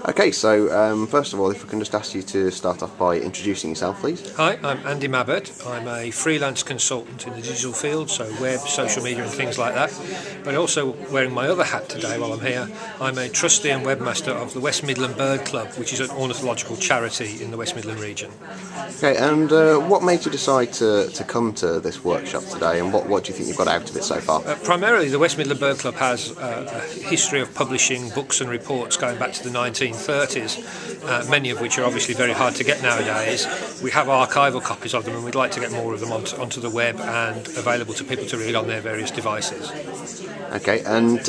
Okay, so first of all, if we can just ask you to start off by introducing yourself, please. Hi, I'm Andy Mabbett. I'm a freelance consultant in the digital field, so web, social media and things like that. But also wearing my other hat today while I'm here, I'm a trustee and webmaster of the West Midland Bird Club, which is an ornithological charity in the West Midland region. Okay, and what made you decide to come to this workshop today, and what do you think you've got out of it so far? Primarily, the West Midland Bird Club has a history of publishing books and reports going back to the 1930s, many of which are obviously very hard to get nowadays. We have archival copies of them, and we'd like to get more of them onto the web and available to people to read on their various devices. Okay, and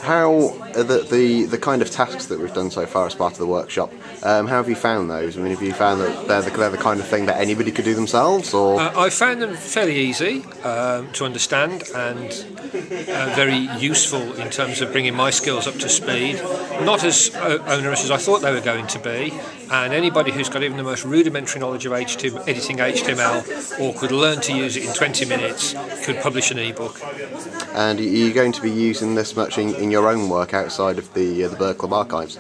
how are the kind of tasks that we've done so far as part of the workshop, how have you found those? I mean, have you found that they're the kind of thing that anybody could do themselves, or? I found them fairly easy to understand and very useful in terms of bringing my skills up to speed. Not as onerous as I thought they were going to be, and anybody who's got even the most rudimentary knowledge of editing HTML or could learn to use it in 20 minutes could publish an ebook. And are you going to be using this much in your own work outside of the Bird Club archives?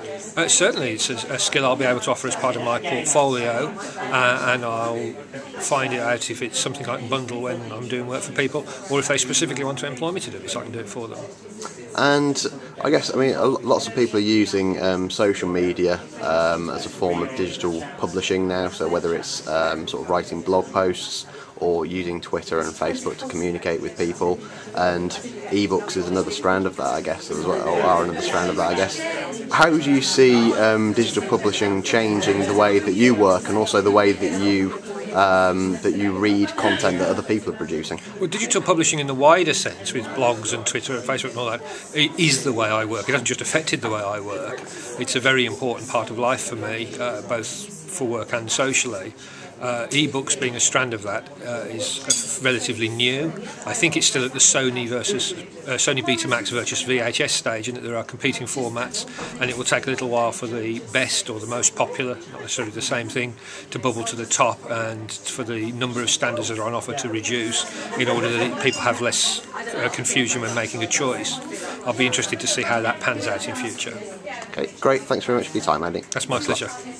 Certainly, it's a skill I'll be able to offer as part of my portfolio, and I'll find it out if it's something I can bundle when I'm doing work for people, or if they specifically want to employ me to do it, so I can do it for them. And I guess, I mean, lots of people are using social media as a form of digital publishing now, so whether it's sort of writing blog posts or using Twitter and Facebook to communicate with people, and ebooks is another strand of that, I guess, as well, or are another strand of that, I guess. How do you see digital publishing changing the way that you work and also the way that you read content that other people are producing? Well, digital publishing in the wider sense, with blogs and Twitter and Facebook and all that, it is the way I work. It hasn't just affected the way I work. It's a very important part of life for me, both for work and socially. E-books being a strand of that is relatively new. I think it's still at the Sony Betamax versus VHS stage, in that there are competing formats, and it will take a little while for the best or the most popular, not necessarily the same thing, to bubble to the top, and for the number of standards that are on offer to reduce, in order that people have less confusion when making a choice. I'll be interested to see how that pans out in future. Okay, great. Thanks very much for your time, Andy. That's my pleasure.